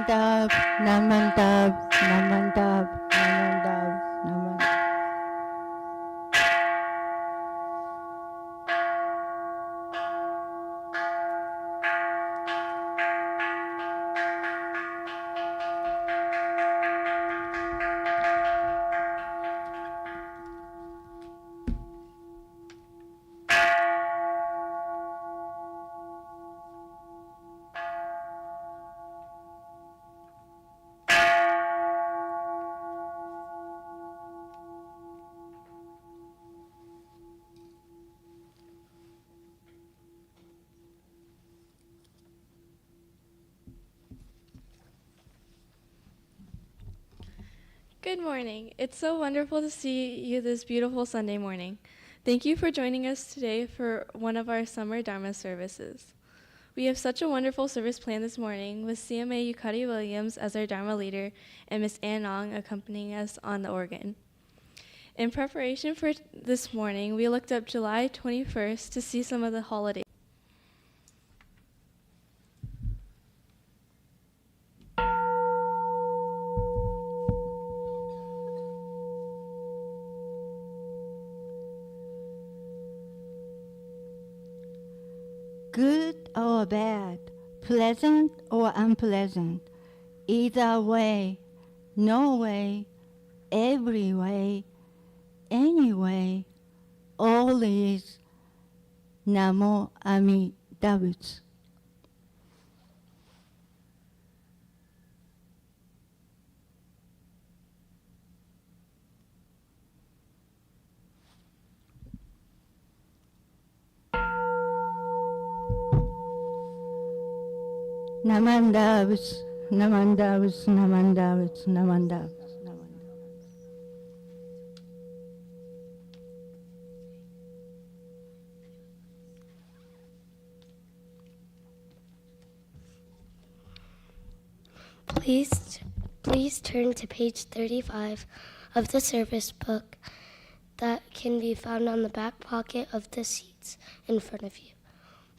Namantab, namantab, namantab, namantab, namantab. Good morning. It's so wonderful to see you this beautiful Sunday morning. Thank you for joining us today for one of our summer Dharma services. We have such a wonderful service planned this morning with CMA Yukari Williams as our Dharma leader and Miss Ann Ong accompanying us on the organ. In preparation for this morning, we looked up July 21st to see some of the holidays. Good or bad, pleasant or unpleasant, either way, no way, every way, any way, all is Namo Amida Butsu. Namanda Butsu, Namanda Butsu, Namanda Butsu, Namanda Butsu. Please turn to page 35 of the service book that can be found on the back pocket of the seats in front of you.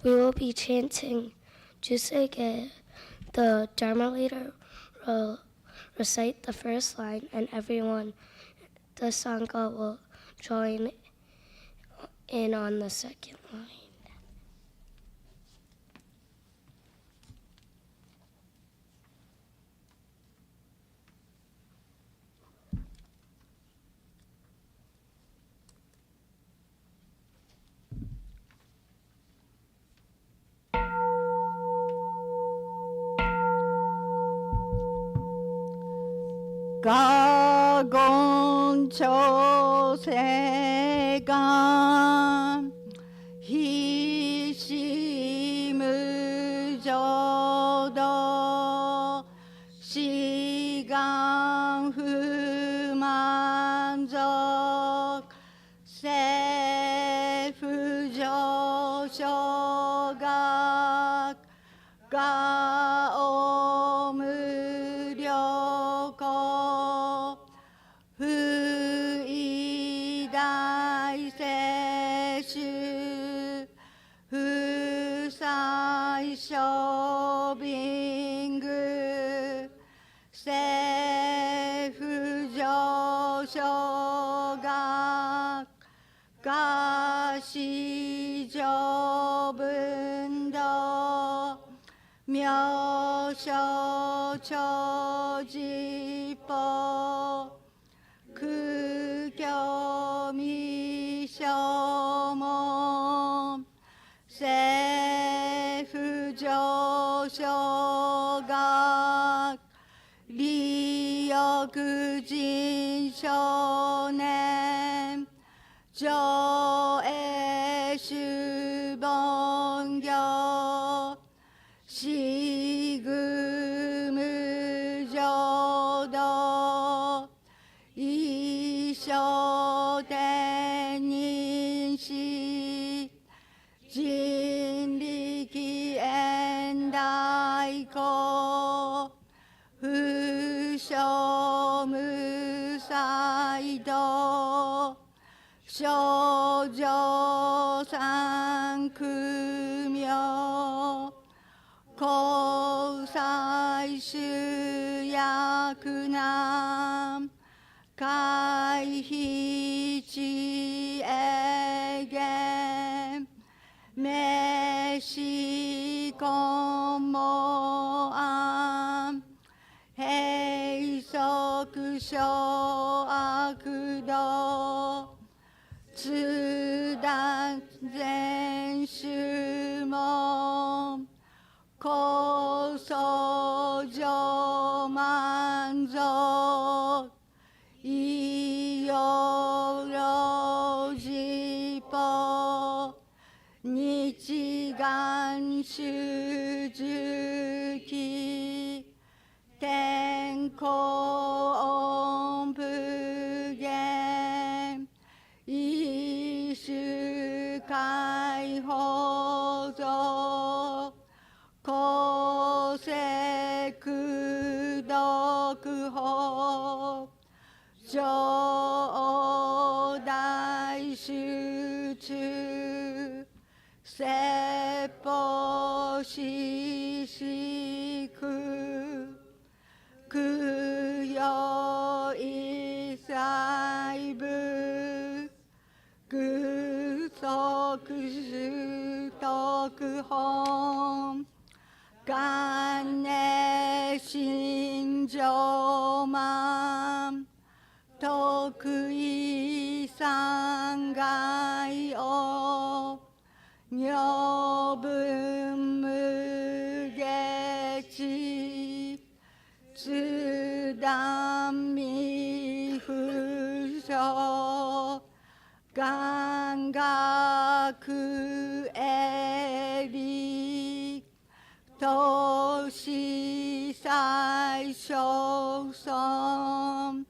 We will be chanting Juseige. The Dharma leader will recite the first line, and everyone, the Sangha, will join in on the second line. 가곤초 세간 희심의저도 시간 후만적 세후조쇼각 가오무려고 후이다이세슈 후사이쇼빙그 세후조쇼각 가시조분도 묘쇼초지보 극교미쇼모 세후조쇼각 리여그진쇼냄 조에슈번교 시금의저도 이쇼대닌시 진리기엔다이고 후쇼무사이도 쇼조상크며 고사 大衆役南海七永元めしこもあん閉塞小悪道津田全種門高僧上満足いよろじぽ日願主樹期天候音符源一種解放像公正苦毒法上大集中説法ししく供養一切部具足主徳本元年心情満得意三害を女分無下地津断未不詳願学営利投資最小損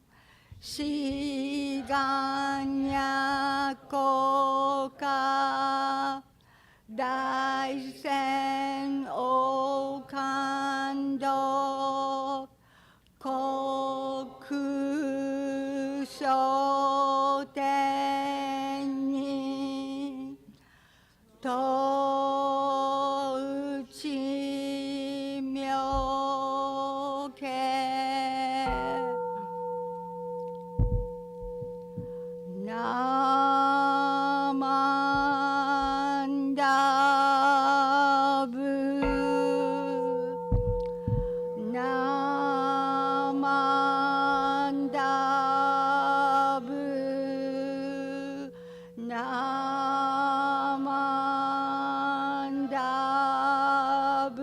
志願や国家大戦王感動国書店にとうち妙家ナマンダブナマンダブナマンダブ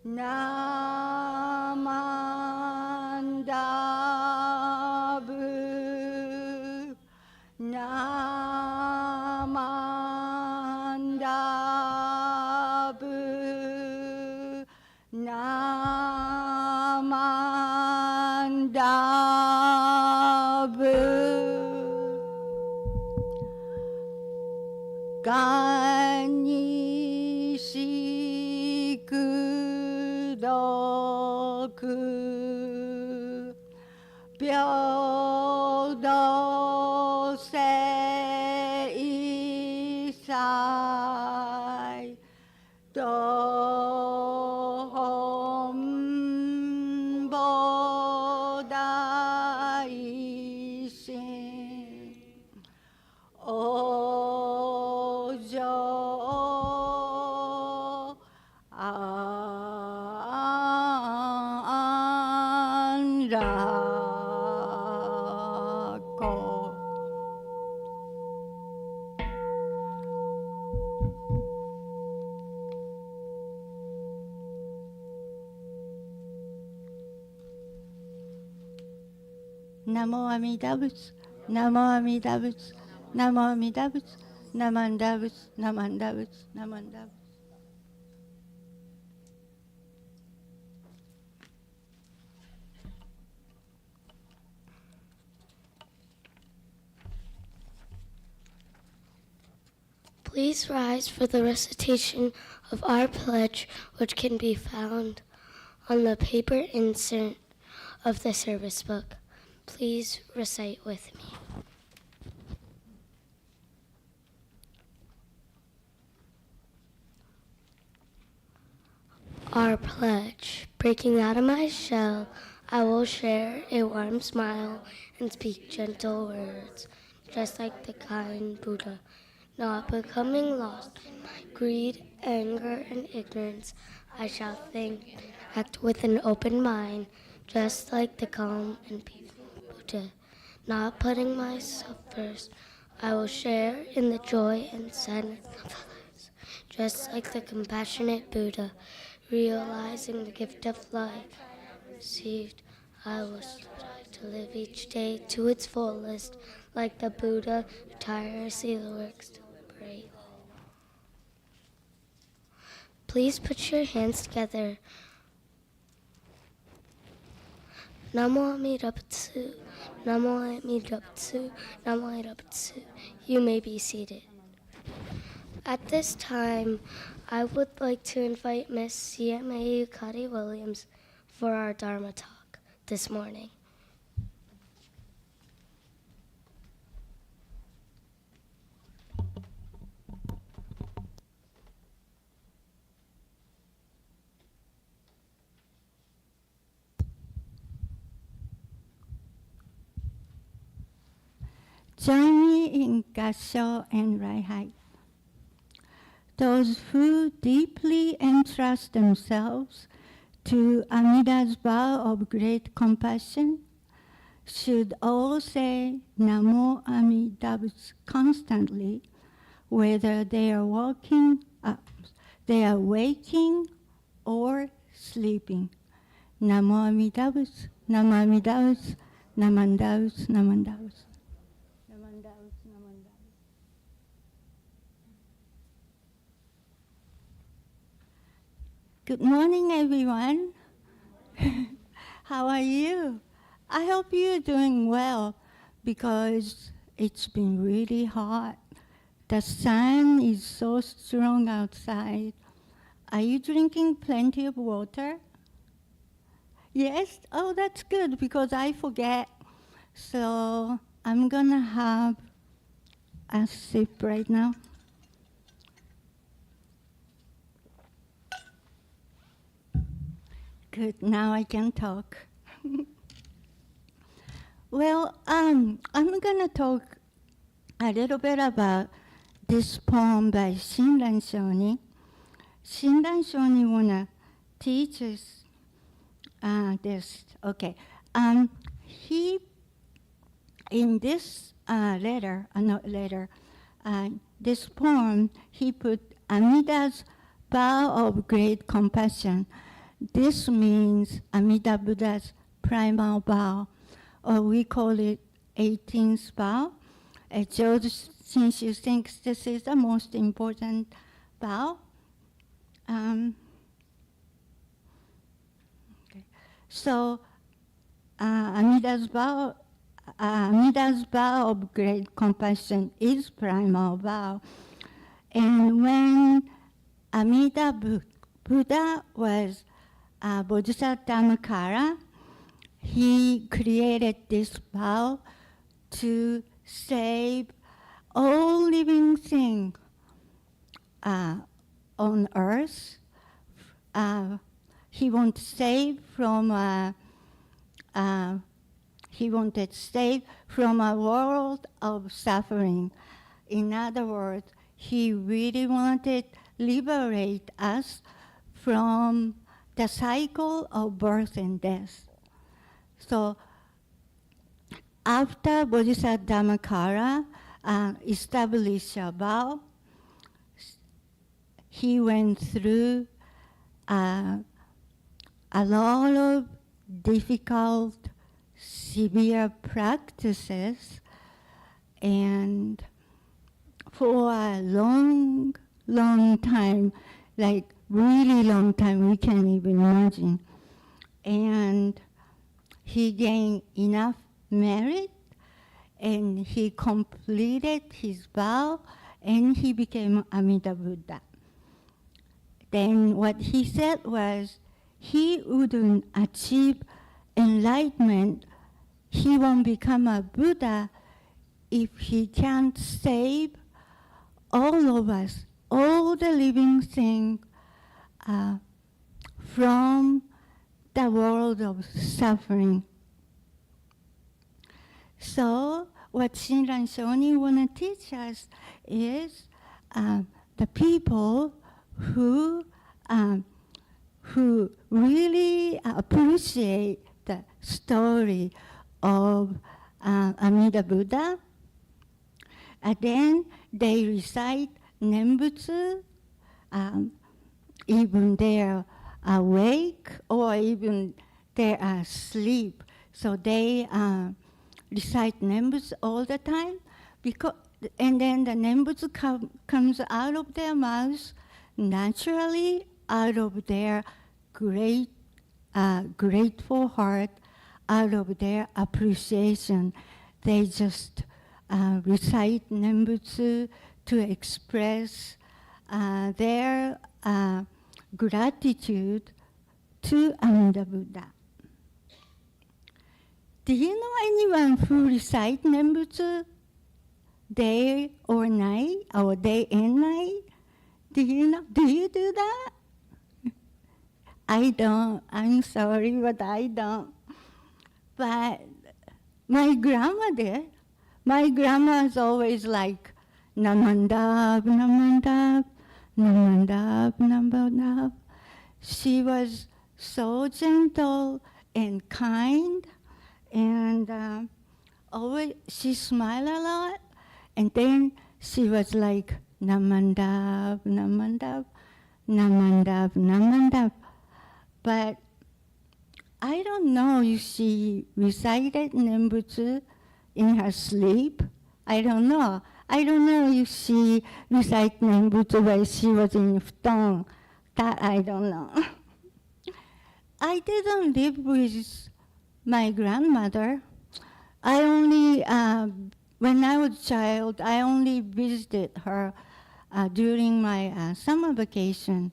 ナマンダブナマンダブナマンダブがんにしくどく平等性祭と本母大神お嬢安楽子ナモ阿弥陀仏ナモ阿弥陀仏ナモ阿弥陀仏ナマンダ仏ナマンダ仏ナマンダ仏Please rise for the recitation of our pledge, which can be found on the paper insert of the service book. Please recite with me. Our pledge. Breaking out of my shell, I will share a warm smile and speak gentle words, just like the kind Buddha, not becoming lost in my greed, anger, and ignorance. I shall think, act with an open mind, just like the calm and peaceful Buddha, not putting myself first. I will share in the joy and sadness of others, just like the compassionate Buddha, realizing the gift of life received. I will strive to live each day to its fullest, like the Buddha who tirelessly works to liberate all. Please put your hands together. Namo Amida Butsu, Namo Amida Butsu, Namo Amida Butsu. You may be seated. At this time, I would like to invite Miss CMA Yukari Williams for our Dharma talk this morning. Join me in Kansho and right. Those who deeply entrust themselves to Amida's vow of great compassion should all say Namo Amida Butsu constantly, whether they are waking or sleeping. Namo Amida Butsu, Namo Amida Butsu, Namanda Butsu, Namanda Butsu. Good morning, everyone. How are you? I hope you're doing well because it's been really hot. The sun is so strong outside. Are you drinking plenty of water? Yes? Oh, that's good because I forget. So I'm gonna have a sip right now. Good, now I can talk. Well, I'm gonna talk a little bit about this poem by Shinran Shoni. Shinran Shoni wanna teach us this. Okay, he in this this poem he put Amida's vow of great compassion. This means Amida Buddha's primal vow, or we call it 18th vow. George Shinshu thinks this is the most important vow. So Amida's vow of great compassion is primal vow. And when Amida Buddha was Bodhisattva Dhammakara, he created this vow to save all living things on earth. He wanted save from a world of suffering. In other words, he really wanted to liberate us from the cycle of birth and death. So after Bodhisattva Dhammakara established a vow, he went through a lot of difficult, severe practices, and for a long, long time, like really long time, we can't even imagine. And he gained enough merit, and he completed his vow, and he became Amida Buddha. Then what he said was, he wouldn't achieve enlightenment, he won't become a Buddha if he can't save all of us, all the living things from the world of suffering. So what Shinran Shonin want to teach us is the people who really appreciate the story of Amida Buddha, and then they recite Nembutsu, even they're awake or even they're asleep. So they recite Nembutsu all the time, and then the Nembutsu comes out of their mouths naturally, out of their grateful heart, out of their appreciation. They just recite Nembutsu to express their gratitude to Amida Buddha. Do you know anyone who recites Nembutsu day or night, or day and night? Do you know? Do you do that? I don't. I'm sorry, but I don't. But my grandma did. My grandma is always like, Namandab, Namandab, Namandab, Namandab. She was so gentle and kind, and always she smiled a lot. And then she was like, Namandab, Namandab, Namandab, Namandab. But I don't know if she recited Nembutsu in her sleep. I don't know. I don't know if she recited Nembutsu while she was in futon. That I don't know. I didn't live with my grandmother. I only, when I was a child, I only visited her during my summer vacation.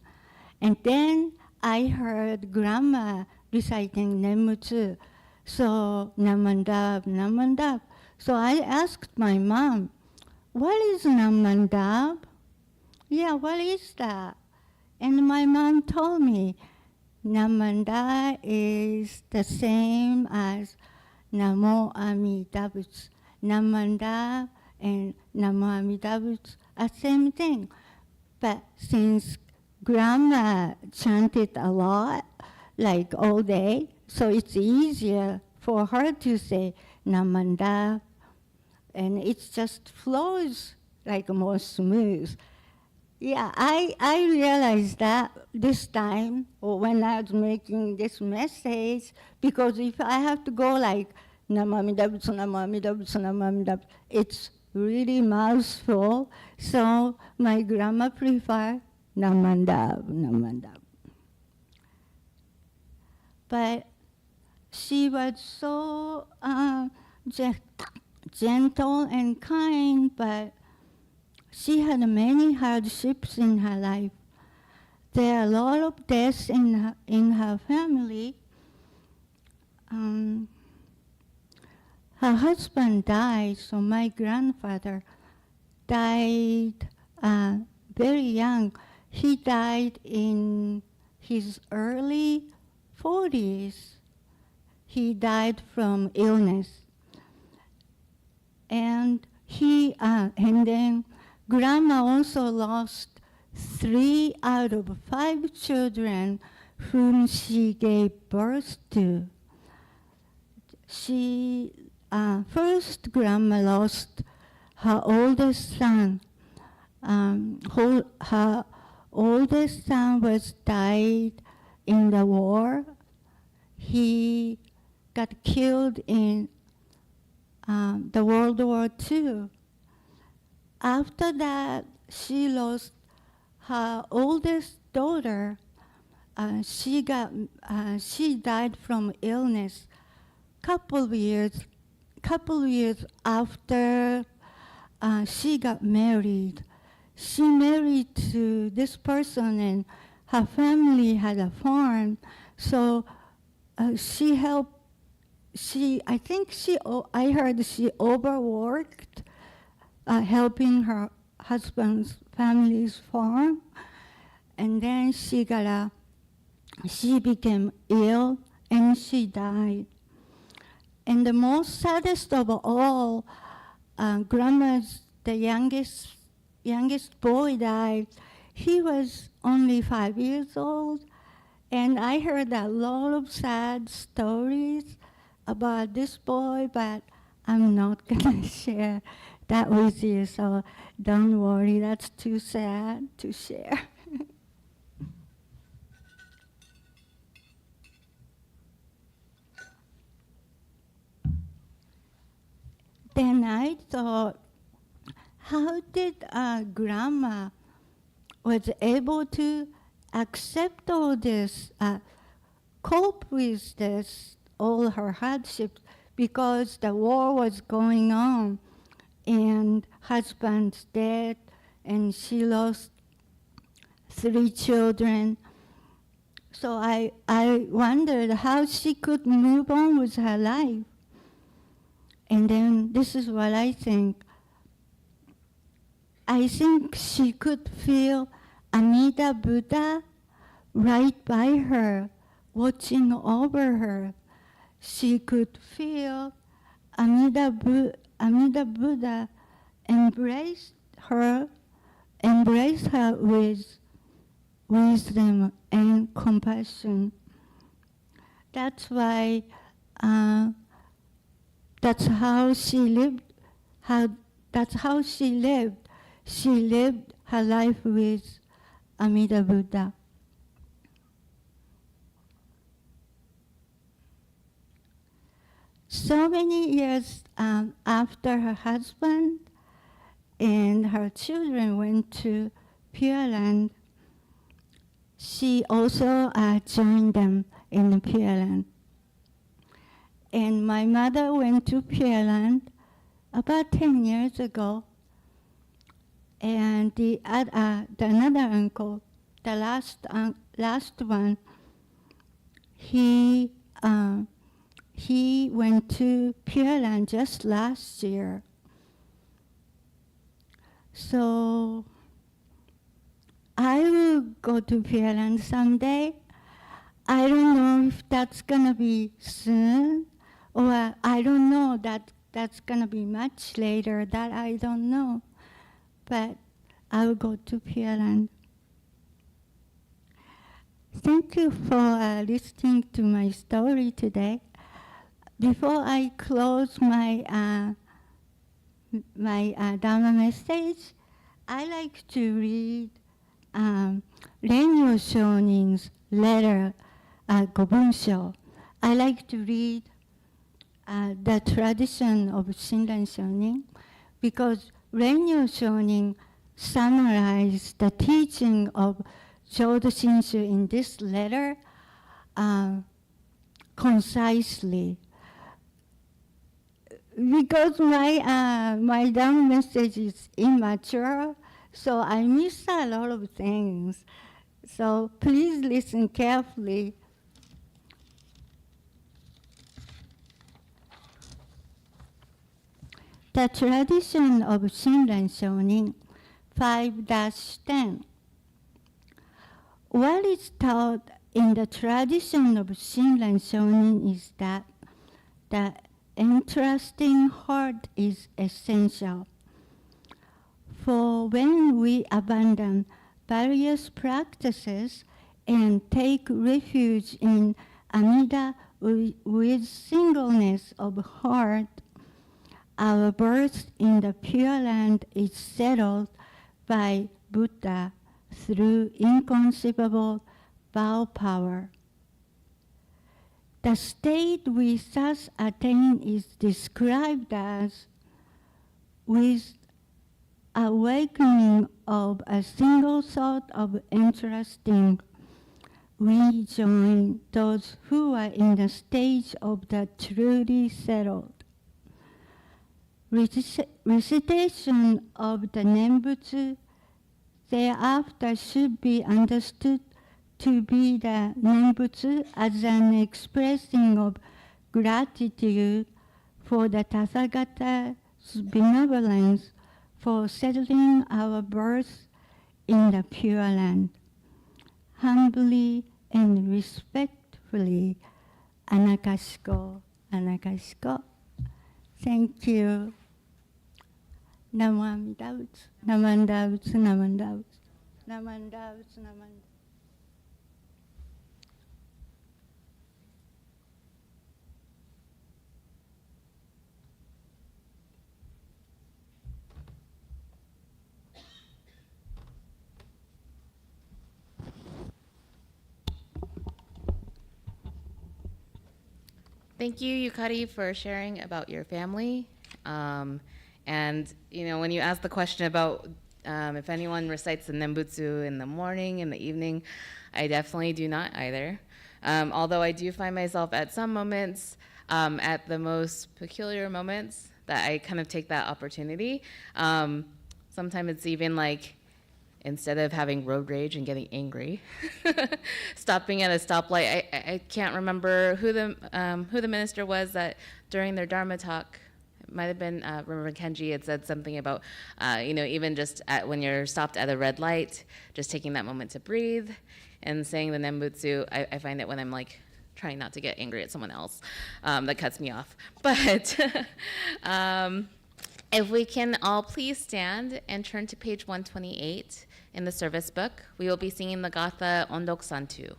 And then I heard grandma reciting Nembutsu. So, Namandab, Namandab. So I asked my mom, what is Namandab? Yeah, what is that? And my mom told me, Namanda is the same as Namo Amida Butsu. Namanda and Namo Amida Butsu are same thing. But since grandma chanted a lot, like all day, so it's easier for her to say Namanda, and it just flows like more smooth. Yeah, I realized that this time, or when I was making this message, because if I have to go like Namo Amida Butsu, Namo Amida Butsu, Namo Amida Butsu, it's really mouthful. So my grandma preferred Namandab, Namandab. But she was so gentle and kind, but she had many hardships in her life. There are a lot of deaths in her family. Her husband died, so my grandfather died very young. He died in his early 40s. He died from illness. And then grandma also lost 3 out of 5 children whom she gave birth to. First grandma lost her oldest son. Her oldest son was died in the war. He got killed in the World War II. After that, she lost her oldest daughter. She died from illness. Couple years after she got married. She married to this person, and her family had a farm. So she helped. I heard she overworked, helping her husband's family's farm, and then she got she became ill and she died. And the most saddest of all, grandma's the youngest boy died. He was only 5 years old, and I heard a lot of sad stories about this boy, but I'm not gonna share that with you, so don't worry, that's too sad to share. Then I thought, how did grandma was able to accept all this, cope with this, all her hardships, because the war was going on, and husband's dead, and she lost 3 children. So I wondered how she could move on with her life. And then this is what I think. I think she could feel Amida Buddha right by her, watching over her. She could feel Amida Buddha embrace her with wisdom and compassion. That's why. That's how she lived. That's how she lived. She lived her life with Amida Buddha. So many years after her husband and her children went to Pure Land, she also joined them in Pure Land. And my mother went to Pure Land about 10 years ago. And the another uncle, the last one, he went to Pure Land just last year. So I will go to Pure Land someday. I don't know if that's gonna be soon, or I don't know that that's gonna be much later. That I don't know, but I will go to Pure Land. Thank you for listening to my story today. Before I close my Dharma message, I like to read Renyo Shonin's letter, Gobunsho. I like to read the tradition of Shinran Shonin, because Renyo Shonin summarized the teaching of Jodo Shinshu in this letter concisely. Because my Dharma message is immature, so I miss a lot of things. So please listen carefully. The tradition of Shinran Shonin, 5-10. What is taught in the tradition of Shinran Shonin is that the entrusting heart is essential. For when we abandon various practices and take refuge in Amida with singleness of heart, our birth in the Pure Land is settled by Buddha through inconceivable vow power. The state we thus attain is described as with awakening of a single thought of entrusting, we join those who are in the stage of the truly settled. Recitation of the Nembutsu thereafter should be understood to be the Nembutsu as an expressing of gratitude for the Tathagata's benevolence for settling our birth in the Pure Land. Humbly and respectfully, Anakashiko, Anakashiko. Thank you. Namo Amida Butsu, Namanda Butsu, Namanda Butsu, Namanda Butsu, Namanda. Thank you, Yukari, for sharing about your family. And when you asked the question about if anyone recites the Nembutsu in the morning, in the evening, I definitely do not either. Although I do find myself at some moments, at the most peculiar moments, that I kind of take that opportunity. Sometimes it's even like, instead of having road rage and getting angry, stopping at a stoplight. I can't remember who the minister was that during their Dharma talk, it might have been Reverend Kenji, had said something about, even just when you're stopped at a red light, just taking that moment to breathe and saying the Nembutsu. I find it when I'm like trying not to get angry at someone else, that cuts me off. But if we can all please stand and turn to page 128 in the service book, we will be singing the Gatha Ondokusan II.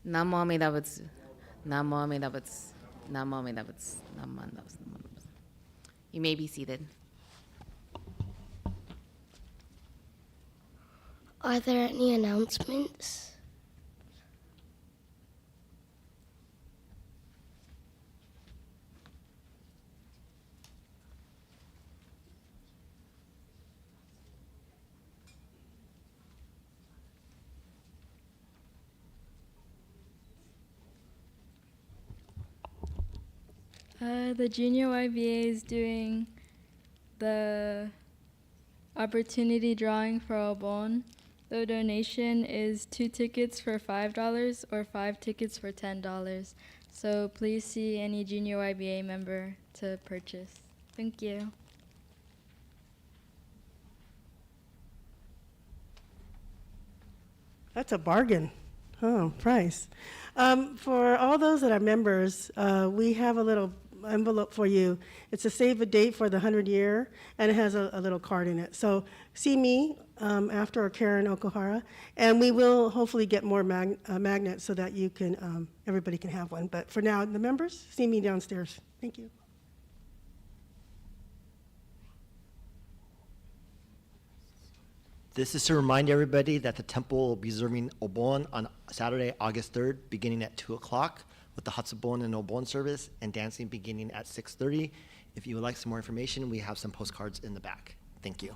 Namo Amida Butsu, Namo Amida Butsu, Namo Amida Butsu, Namo Amida Butsu, Namo Amida Butsu. You may be seated. Are there any announcements? The junior YBA is doing the opportunity drawing for Obon. The donation is 2 tickets for $5 or 5 tickets for $10. So please see any junior YBA member to purchase. Thank you. That's a bargain. Price. For all those that are members, we have a little envelope for you. It's a save a date for the 100-year, and it has a little card in it. So see me after, or Karen Okuhara, and we will hopefully get more magnets so that you can, everybody can have one. But for now, the members, see me downstairs. Thank you. This is to remind everybody that the temple will be serving Obon on Saturday, August 3rd, beginning at 2 o'clock with the Hatsubon and Obon service, and dancing beginning at 6:30. If you would like some more information, we have some postcards in the back. Thank you.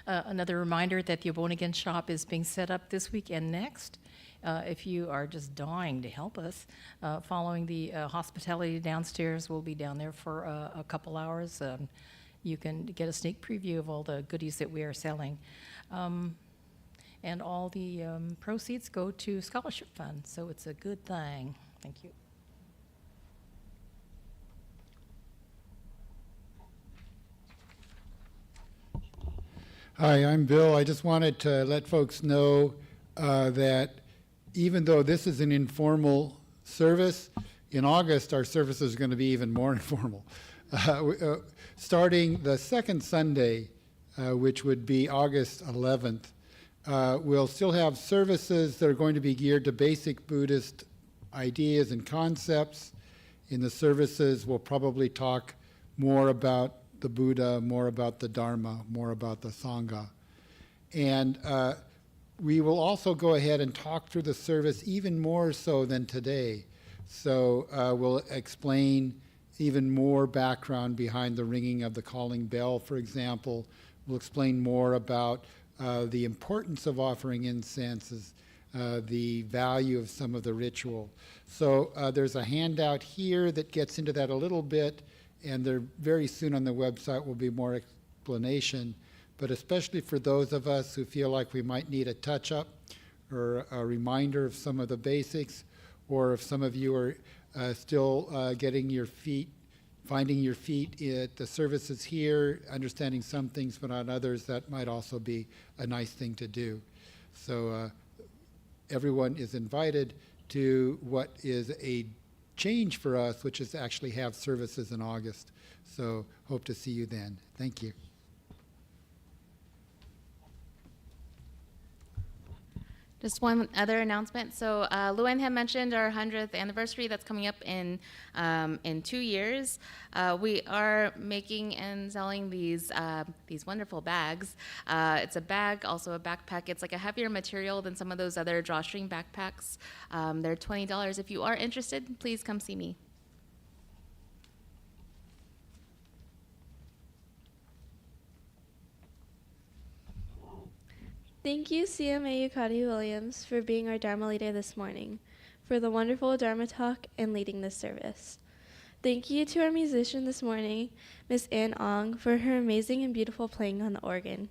Another reminder that the Obonigan shop is being set up this week and next. If you are just dying to help us, following the hospitality downstairs, we'll be down there for a couple hours. You can get a sneak preview of all the goodies that we are selling. And all the proceeds go to scholarship fund, so it's a good thing. Thank you. Hi, I'm Bill. I just wanted to let folks know that even though this is an informal service, in August our service is going to be even more informal. Starting the second Sunday, which would be August 11th, we'll still have services that are going to be geared to basic Buddhist ideas and concepts. In the services, we'll probably talk more about the Buddha, more about the Dharma, more about the Sangha. And we will also go ahead and talk through the service even more so than today. So we'll explain even more background behind the ringing of the calling bell, for example. We'll explain more about the importance of offering incenses, the value of some of the ritual. So there's a handout here that gets into that a little bit, and there very soon on the website will be more explanation. But especially for those of us who feel like we might need a touch-up or a reminder of some of the basics, or if some of you are still getting your feet, finding your feet at the services here, understanding some things but not others, that might also be a nice thing to do. So everyone is invited to what is a change for us, which is to actually have services in August. So hope to see you then. Thank you. Just one other announcement. So Luan had mentioned our 100th anniversary that's coming up in 2 years. We are making and selling these wonderful bags. It's a bag, also a backpack. It's like a heavier material than some of those other drawstring backpacks. They're $20. If you are interested, please come see me. Thank you, CMA Yukari Williams, for being our Dharma leader this morning, for the wonderful Dharma talk and leading this service. Thank you to our musician this morning, Miss Ann Ong, for her amazing and beautiful playing on the organ.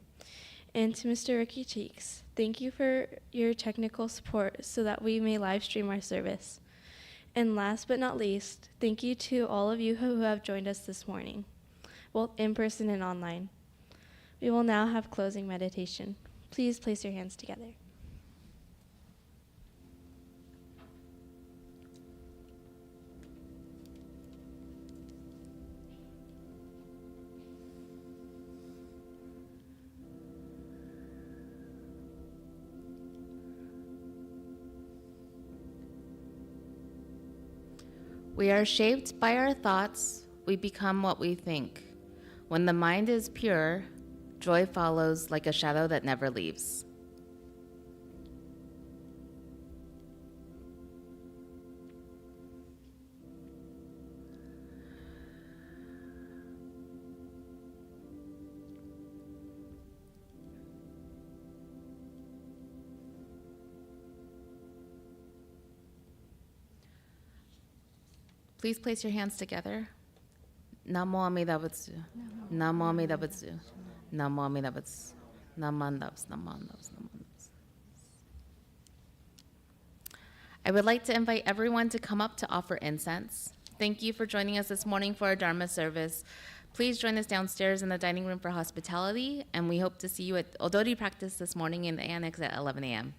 And to Mr. Ricky Cheeks, thank you for your technical support so that we may live stream our service. And last but not least, thank you to all of you who have joined us this morning, both in person and online. We will now have closing meditation. Please place your hands together. We are shaped by our thoughts. We become what we think. When the mind is pure, joy follows like a shadow that never leaves. Please place your hands together. Namo Amida Butsu. Namo Amida Butsu. Namo Amida Butsu. Namandavs, namandavs, namandavs. I would like to invite everyone to come up to offer incense. Thank you for joining us this morning for our Dharma service. Please join us downstairs in the dining room for hospitality, and we hope to see you at Odori practice this morning in the annex at 11 a.m.